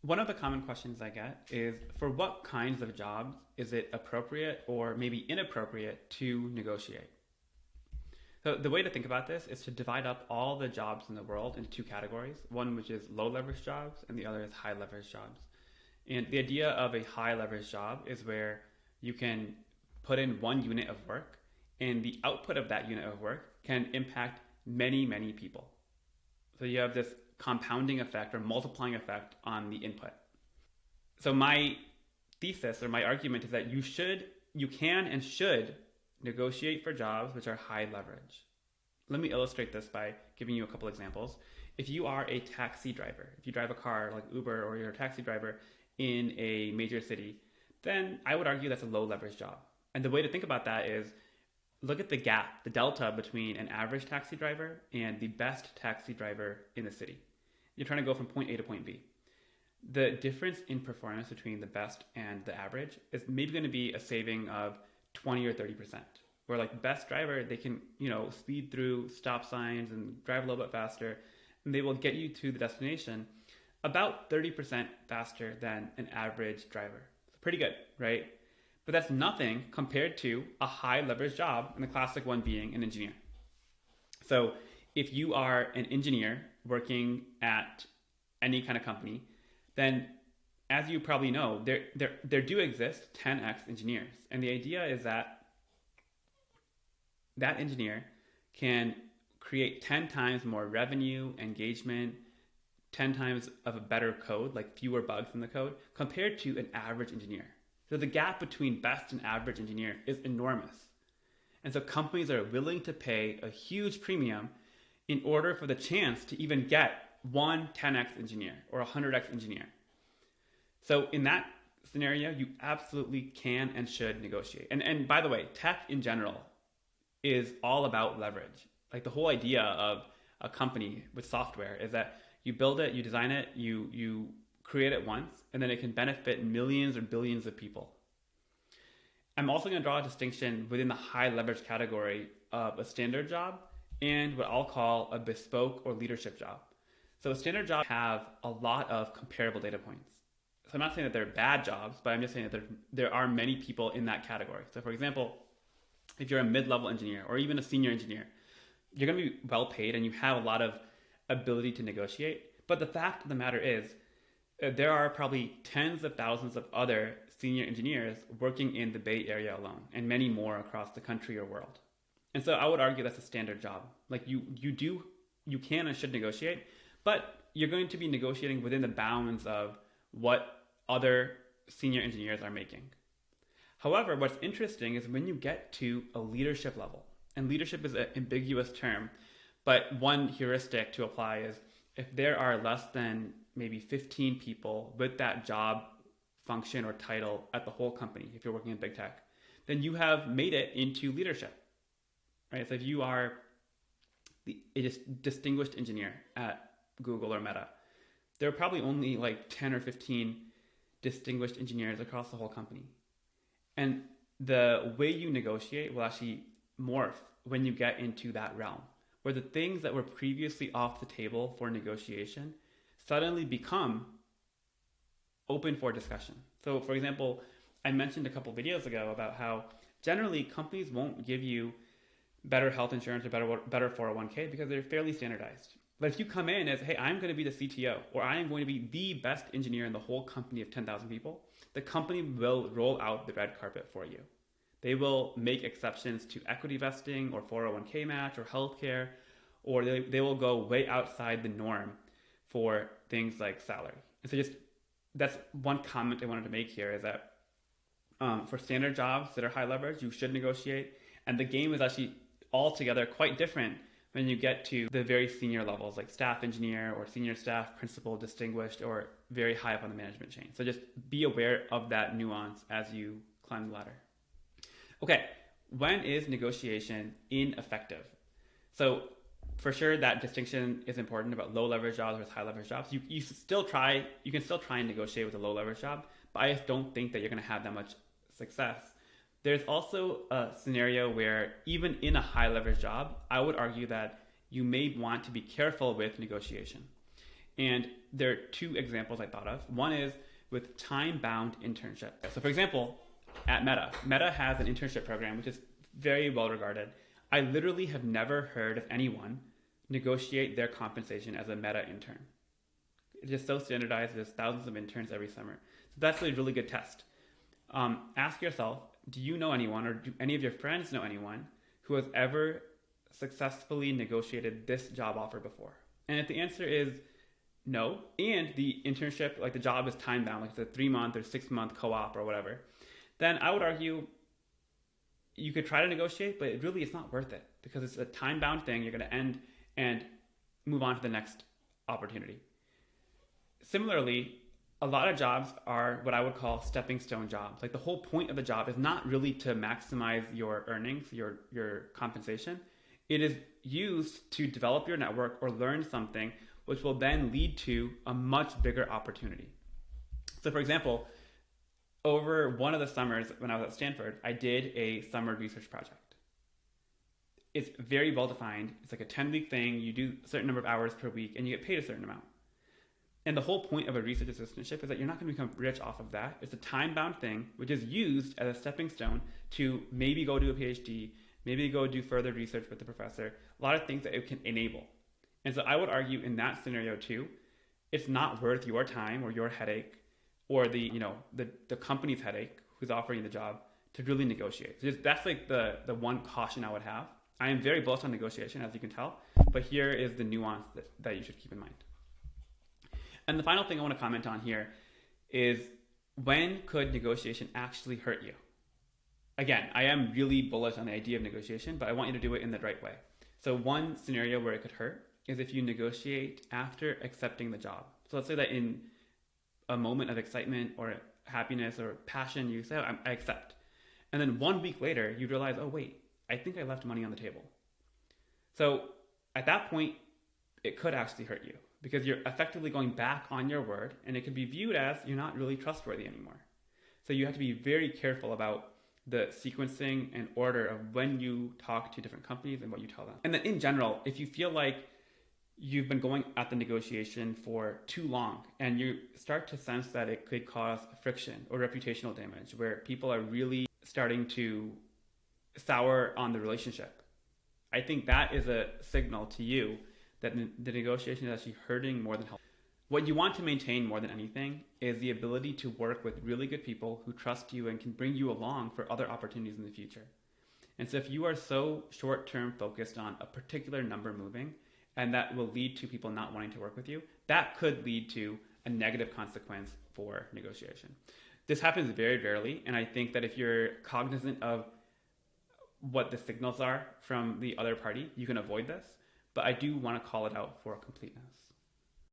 One of the common questions I get is for what kinds of jobs is it appropriate or maybe inappropriate to negotiate? So, the way to think about this is to divide up all the jobs in the world into two categories one which is low leverage jobs, and the other is high leverage jobs. And the idea of a high leverage job is where you can put in one unit of work, and the output of that unit of work can impact many, many people. So you have this compounding effect or multiplying effect on the input. So my thesis or my argument is that you can and should negotiate for jobs which are high leverage. Let me illustrate this by giving you a couple examples. If you are a taxi driver, if you drive a car like Uber or you're a taxi driver in a major city, then I would argue that's a low leverage job. And the way to think about that is look at the gap, the delta between an average taxi driver and the best taxi driver in the city. You're trying to go from point A to point B. The difference in performance between the best and the average is maybe going to be a saving of 20 or 30%. Where like best driver, they can, speed through stop signs and drive a little bit faster, and they will get you to the destination about 30% faster than an average driver. It's pretty good, right? But that's nothing compared to a high leverage job, and the classic one being an engineer. So if you are an engineer working at any kind of company, then as you probably know, there do exist 10x engineers. And the idea is that that engineer can create 10 times more revenue, engagement, 10 times of a better code, like fewer bugs in the code, compared to an average engineer. So the gap between best and average engineer is enormous. And so companies are willing to pay a huge premium in order for the chance to even get one 10x engineer or a 100x engineer. So in that scenario, you absolutely can and should negotiate. And by the way, tech in general is all about leverage. Like the whole idea of a company with software is that you build it, you design it, you create it once, and then it can benefit millions or billions of people. I'm also going to draw a distinction within the high leverage category of a standard job and what I'll call a bespoke or leadership job. So a standard job have a lot of comparable data points. So I'm not saying that they're bad jobs, but I'm just saying that there are many people in that category. So for example, if you're a mid-level engineer or even a senior engineer, you're going to be well paid and you have a lot of ability to negotiate. But the fact of the matter is, there are probably tens of thousands of other senior engineers working in the Bay Area alone, and many more across the country or world. And so I would argue that's a standard job. Like you can and should negotiate, but you're going to be negotiating within the bounds of what other senior engineers are making. However, what's interesting is when you get to a leadership level, and leadership is an ambiguous term, but one heuristic to apply is if there are less than maybe 15 people with that job function or title at the whole company, if you're working in big tech, then you have made it into leadership, right? So if you are a distinguished engineer at Google or Meta, there are probably only like 10 or 15 distinguished engineers across the whole company. And the way you negotiate will actually morph when you get into that realm, where the things that were previously off the table for negotiation suddenly become open for discussion. So for example, I mentioned a couple videos ago about how generally companies won't give you better health insurance or better 401k because they're fairly standardized. But if you come in as, hey, I'm going to be the CTO, or I am going to be the best engineer in the whole company of 10,000 people, the company will roll out the red carpet for you. They will make exceptions to equity vesting or 401k match or healthcare, or they will go way outside the norm for things like salary. And so that's one comment I wanted to make here is that for standard jobs that are high leverage, you should negotiate. And the game is actually altogether quite different when you get to the very senior levels like staff engineer or senior staff, principal, distinguished, or very high up on the management chain. So just be aware of that nuance as you climb the ladder. Okay, when is negotiation ineffective? So for sure that distinction is important about low leverage jobs versus high leverage jobs. You can still try and negotiate with a low leverage job, but I just don't think that you're going to have that much success. There's also a scenario where even in a high leverage job, I would argue that you may want to be careful with negotiation. And there are two examples I thought of. One is with time-bound internship. So for example, at Meta has an internship program, which is very well regarded. I literally have never heard of anyone negotiate their compensation as a Meta intern. It's just so standardized. There's thousands of interns every summer. So that's a really good test. Ask yourself, do you know anyone, or do any of your friends know anyone who has ever successfully negotiated this job offer before? And if the answer is no, and the internship, like the job is time bound, like it's a 3-month or 6-month co-op or whatever, then I would argue you could try to negotiate, but it's not worth it because it's a time bound thing. You're going to end and move on to the next opportunity. Similarly, a lot of jobs are what I would call stepping stone jobs. Like the whole point of the job is not really to maximize your earnings, your compensation. It is used to develop your network or learn something which will then lead to a much bigger opportunity. So for example, over one of the summers when I was at Stanford, I did a summer research project. It's very well defined. It's like a 10-week thing. You do a certain number of hours per week and you get paid a certain amount. And the whole point of a research assistantship is that you're not going to become rich off of that. It's a time-bound thing, which is used as a stepping stone to maybe go do a PhD, maybe go do further research with the professor, a lot of things that it can enable. And so I would argue in that scenario too, it's not worth your time or your headache or the company's headache who's offering the job to really negotiate. So that's like the one caution I would have. I am very bullish on negotiation, as you can tell, but here is the nuance that you should keep in mind. And the final thing I want to comment on here is, when could negotiation actually hurt you? Again, I am really bullish on the idea of negotiation, but I want you to do it in the right way. So one scenario where it could hurt is if you negotiate after accepting the job. So let's say that in a moment of excitement or happiness or passion, you say, oh, I accept. And then 1 week later, you realize, oh, wait, I think I left money on the table. So at that point, it could actually hurt you because you're effectively going back on your word, and it could be viewed as you're not really trustworthy anymore. So you have to be very careful about the sequencing and order of when you talk to different companies and what you tell them. And then in general, if you feel like you've been going at the negotiation for too long and you start to sense that it could cause friction or reputational damage where people are really starting to sour on the relationship, I think that is a signal to you that the negotiation is actually hurting more than helping. What you want to maintain more than anything is the ability to work with really good people who trust you and can bring you along for other opportunities in the future. And so if you are so short-term focused on a particular number moving, and that will lead to people not wanting to work with you, that could lead to a negative consequence for negotiation. This happens very rarely, and I think that if you're cognizant of what the signals are from the other party, you can avoid this. But I do want to call it out for completeness.